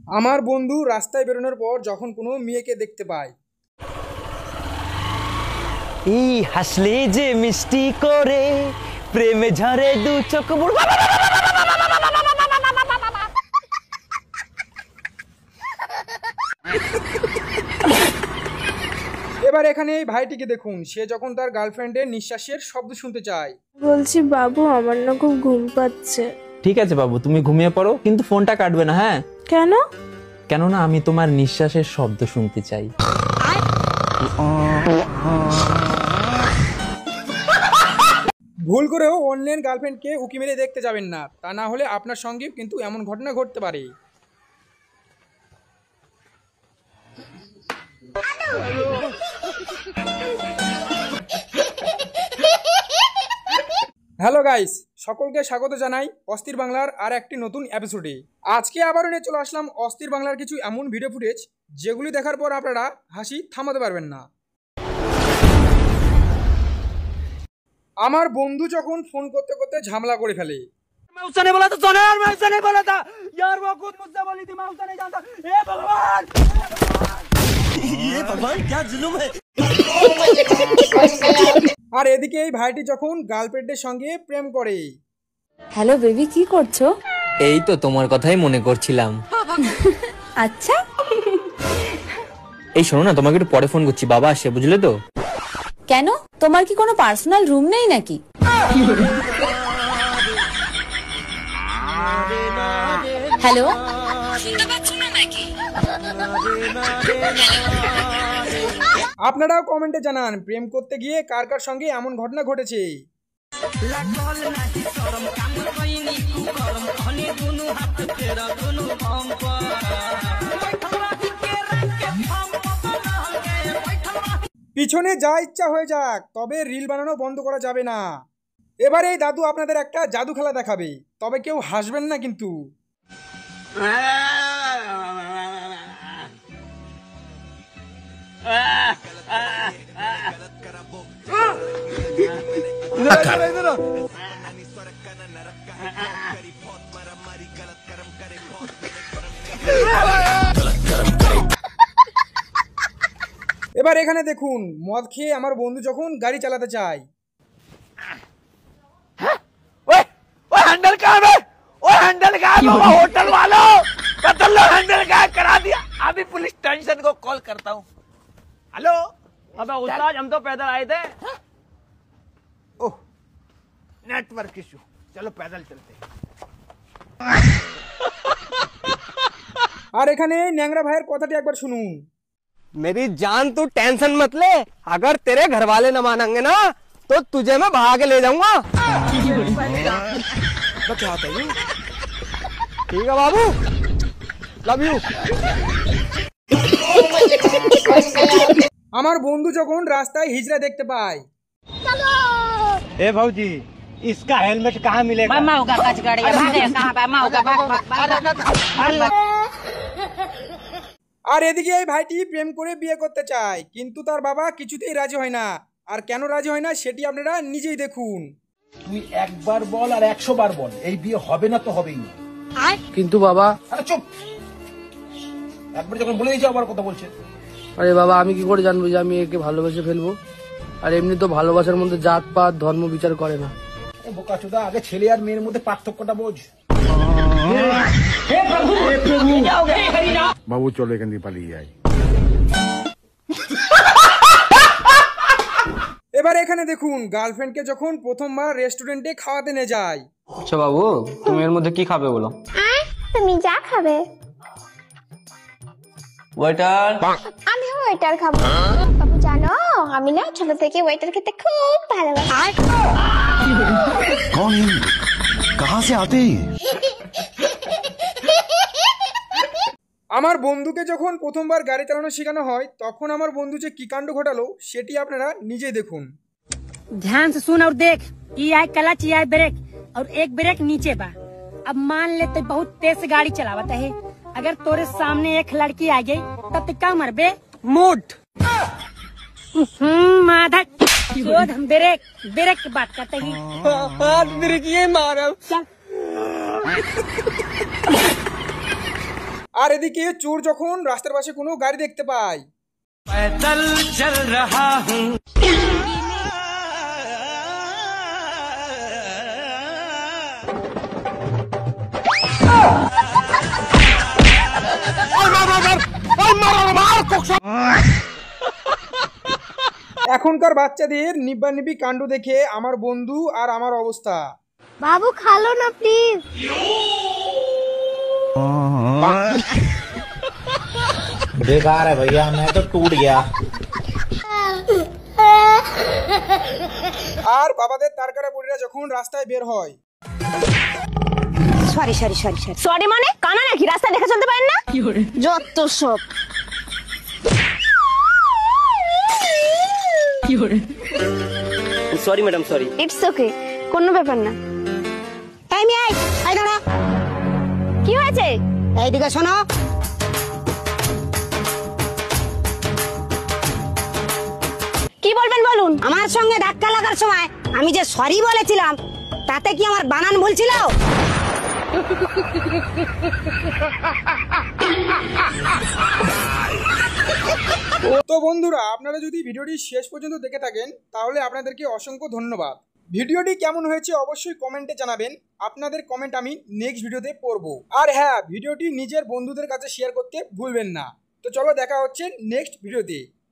আমার বন্ধু রাস্তায় বেরোনোর পর যখন কোনো মেয়েকে দেখতে পায়, ই হাসলে যে মিষ্টি করে প্রেমে ঝরে দু চোখ বুড়। এবার এখানে এই ভাইটিকে দেখুন, সে যখন তার গার্লফ্রেন্ডের নিঃশ্বাসের শব্দ শুনতে চায়। বলছি বাবু, আমার না খুব ঘুম পাচ্ছে। ঠিক আছে বাবু, তুমি ঘুমিয়ে পড়ো, কিন্তু ফোনটা কাটবে না। হ্যাঁ কেন? কেননা আমি তোমার নিঃশ্বাসের শব্দ শুনতে চাই। ভুল করেও অন্যের গার্লফ্রেন্ডকে উকি মেরে দেখতে যাবেন না, তা না হলে আপনার সঙ্গে কিন্তু এমন ঘটনা ঘটতে পারে। হ্যালো গাইস, সকলকে স্বাগত জানাই অস্থির বাংলার আর একটি নতুন এপিসোডে। আজকে আবারও নিয়ে চলে আসলাম অস্থির বাংলার কিছু এমন ভিডিও ফুটেজ যেগুলি দেখার পর আপনারা হাসি থামাতে পারবেন না। আমার বন্ধু যখন ফোন করতে করতে ঝামেলা করে ফেলে। আর এদিকে এই ভাইটি যখন গার্লফ্রেন্ডের সঙ্গে প্রেম করে। হ্যালো বেবি, কি করছো? এই তো তোমার কথাই মনে করছিলাম। আচ্ছা, এই শোনো না, তোমাকে একটু পরে ফোন করছি, বাবা আসে, বুঝলে তো। কেন? তোমার কি কোনো পার্সোনাল রুম নেই নাকি? হ্যালো, আপনারাও কমেন্টে জানান প্রেম করতে গিয়ে কার কার সঙ্গে এমন ঘটনা ঘটেছে। পিছনে যা ইচ্ছা হয়ে যাক, তবে রিল বানানো বন্ধ করা যাবে না। এবারে এই দাদু আপনাদের একটা জাদু খেলা দেখাবে, তবে কেউ হাসবেন না কিন্তু। এবার এখানে দেখুন, মদ খেয়ে আমার বন্ধু যখন গাড়ি চালাতে চায়। हैंडल कहाँ है? हैंडल कहाँ है? होटल वालों बदल लो, हैंडल गायब करा दिया। अभी पुलिस स्टेशन को कॉल करता हूँ। हेलो। अबे उस्ताद, हम तो पैदल आए थे। ओह, नेटवर्क इशू, चलो पैदल चलते हैं। আর এখানে ন্যাংরা ভাইয়ের কথাটি একবার শুনুন। मेरी जान तू टेंशन मत ले, अगर तेरे घर वाले न मानेंगे ना तो तुझे मैं भाग ले जाऊंगा। ठीक है बाबू, लव यू। আমার বন্ধু যখন রাস্তায় হিজড়া দেখতে পায়। ए भाऊजी, इसका हेलमेट कहाँ मिलेगा? আর এদিকে এই ভাইটি প্রেম করে বিয়ে করতে চায়, কিন্তু তার বাবা কিছুতেই রাজি হয় না। আর কেন রাজি হয় না সেটি আপনারা নিজেই দেখুন। তুই একবার বল আর 100 বার বল, এই বিয়ে হবে না তো হবেই না। কিন্তু বাবা, আরে চুপ, একবার যখন বলে দিয়েছি আবার কথা বলছে। আরে বাবা, আমি কি করে জানবো যে আমি একে ভালোবেসে ফেলবো? আর এমনি তো ভালোবাসার মধ্যে জাত পাত ধর্ম বিচার করে না। এ বোকাচোদা, আগে ছেলে আর মেয়ের মধ্যে পার্থক্যটা বোঝ। বাবু চলো এখান থেকে পালিয়ে যাই। এবার এখানে দেখুন, গার্লফ্রেন্ডকে যখন প্রথমবার রেস্টুরেন্টে খাওয়াতে নিয়ে যায়। আচ্ছা বাবু, তুমি এর মধ্যে কি খাবে বলো? তুমি যা খাবে। ওয়েটার। আমি ওয়েটার খাবো। বাবু জানো, আমি না ছোট থেকে ওয়েটার খেতে খুব ভালোবাসি। कौन है? कहाँ से आते हैं? আমার বন্ধুকে যখন প্রথমবার গাড়ি চালানো শেখানো হয়, তখন আমার বন্ধু যে কি কাণ্ড ঘটালো সেটি আপনারা নিজেই দেখুন। ध्यान से सुन और देख, ये आए क्लच, ये आए ब्रेक, और एक ब्रेक नीचे बा। अब मान ले तो बहुत तेज से गाड़ी चलावत है, अगर तोरे सामने एक लड़की आ गई तब तो क्या मरबे? मूड। माधा चोद, हम ब्रेक ब्रेक की बात करते हैं। हाथ ब्रेक ये मारा। चल। আর এদিকে চোর যখন রাস্তার পাশে কোনো গাড়ি দেখতে পায়, पैदल चल रहा हूँ। এখনকার বাচ্চাদের নিব্বানিব্বি কাণ্ড দেখে আমার বন্ধু আর আমার অবস্থা। বাবু খালো না প্লিজ। बेकार है भैया, मैं तो टूट गया। আর বাবাদের তারকারা বুড়িরা যখন রাস্তায় বের হয়, sorry sorry sorry sorry sorry মানে কানা নাকি রাস্তা দেখে চলতে পারেন না যত সব sorry madam sorry. It's okay, কোনো ব্যাপার না। এই মেয়ে, এই দাঁড়া। কি হয়েছে? এইদিকে শোনো, কি বলবেন বলুন। আমার সঙ্গে ধাক্কা লাগার সময় আমি যে সরি বলেছিলাম তাতে কি আমার বানান ভুল ছিল? তো বন্ধুরা, আপনারা যদি ভিডিওটি শেষ পর্যন্ত দেখে থাকেন তাহলে আপনাদেরকে অসংখ্য ধন্যবাদ। ভিডিওটি কেমন হয়েছে অবশ্যই কমেন্টে জানাবেন। আপনাদের কমেন্ট আমি নেক্সট ভিডিওতে পড়ব। আর হ্যাঁ, ভিডিওটি নিজের বন্ধুদের কাছে শেয়ার করতে ভুলবেন না। তো চলো, দেখা হচ্ছে নেক্সট ভিডিওতে।